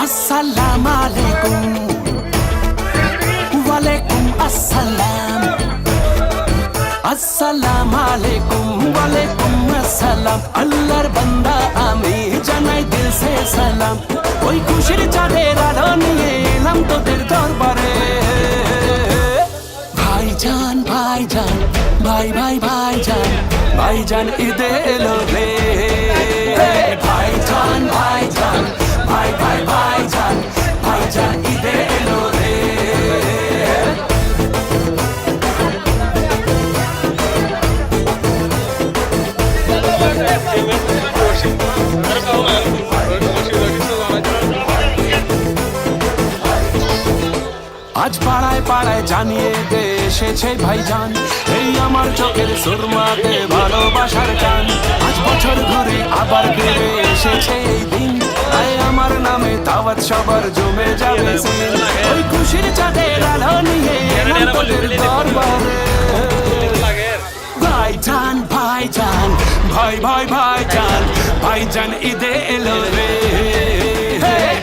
আসসালামু আলাইকুম ওয়ালাইকুম আসসালাম আসসালামু আলাইকুম ওয়ালাইকুম আসসালাম আল্লাহর বান্দা আমি জানাই দিল সে সালাম ওই খুশির চাঁদের আলো নিয়ে এলাম তোদের দরবারে ভাইজান ভাইজান ভাই ভাই ভাইজান ভাইজান ঈদে এলো রে ভাইজান ভাইজান ভাই ভাই ভাইজান ভাইজান ঈদে এলো রে আজ পাড়ায় পাড়ায় জানিয়ে দে এসেছে ভাইজান এই আমার চোখের সুরমাতে ভালোবাসার গান আজ বছর ঘুরে আবার ফিরে এসেছে এই দিন আয় আমার নামে দাওয়াত সবার জমে যাবে সিন ওই খুশির চাঁদের আলো নিয়ে এলাম তোদের দরবারে ভাইজান ভাইজান ভাই ভাই ভাইজান ভাইজান ঈদে এলো রে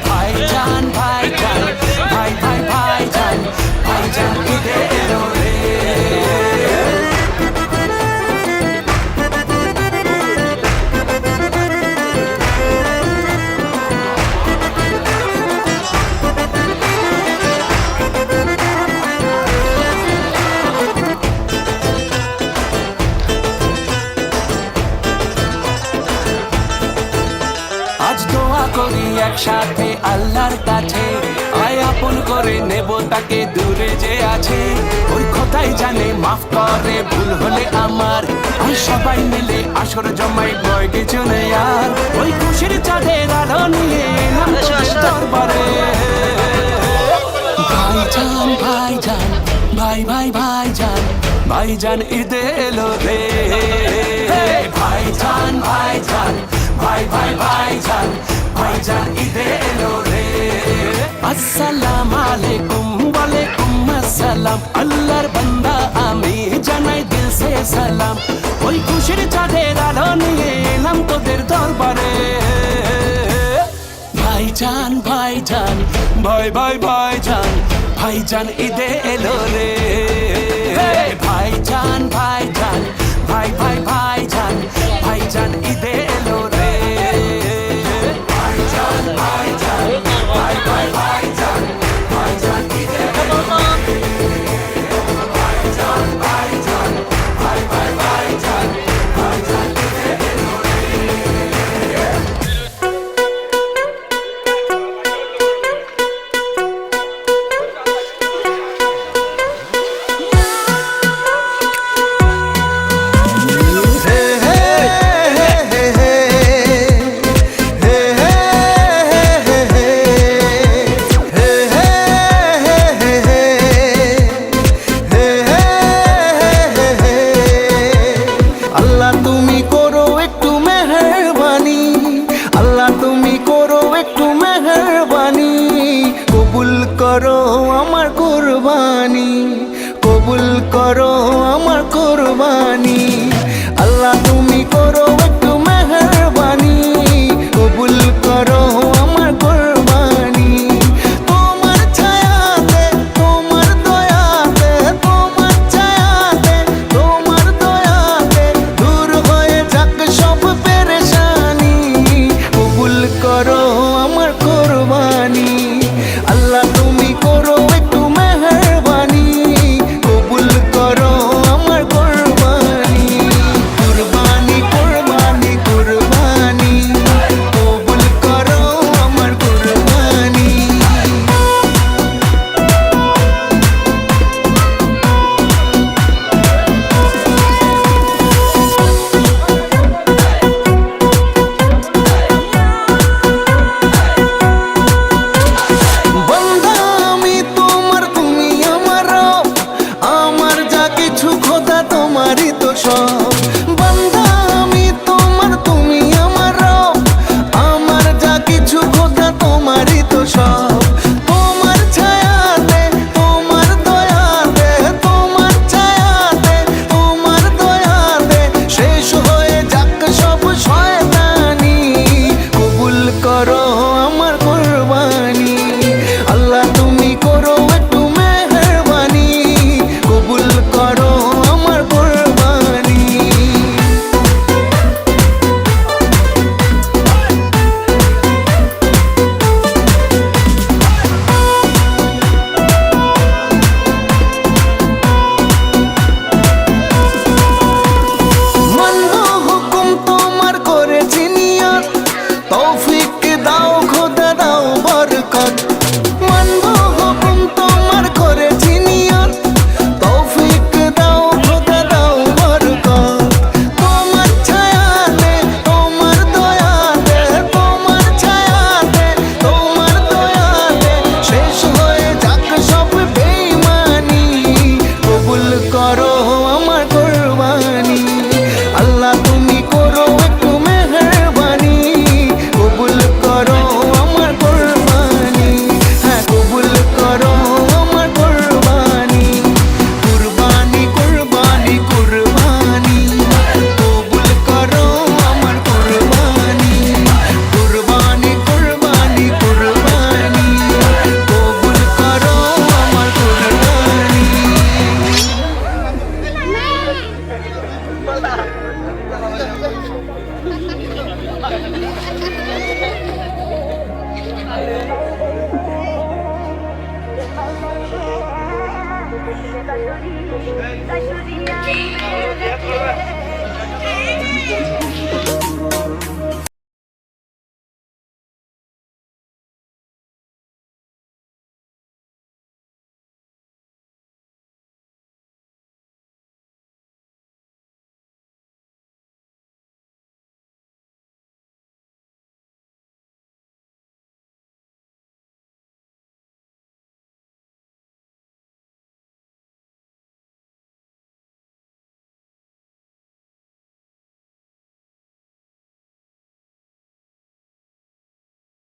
ভাইজান ভাইজান ভাই ভাই ভাইজান ভাইজান ঈদে এলো রে আজ দোয়া করি একসাথে আল্লাহর কাছে আয় আপন করে নেব তাকে দূরে যে আছে ওই খোদাই জানে মাফ করে ভুল হলে আমার আর সবাই মিলে আসর জমাই বয় কিছু নেই আর ওই খুশির চাঁদের আলো নিয়ে এলাম তোদের দরবারে ভাইজান ভাইজান ভাই ভাই ভাইজান ভাইজান ঈদে এলো রে ভাইজান ভাইজান ভাই ভাই ভাইজান ভাইজান ঈদে এলো রে আসসালামু আলাইকুম ওয়ালাইকুম আসসালাম আল্লাহর বান্দা আমি জানাই দিল সে সালাম ওই খুশির চাঁদের আলো নিয়ে এলাম তোদের দরবারে ভাইজান ভাইজান ভাই ভাই ভাইজান ভাইজান ঈদে এলো রে ভাইজান ভাইজান ভাই ভাই ভাইজান ভাইজান ঈদে এলো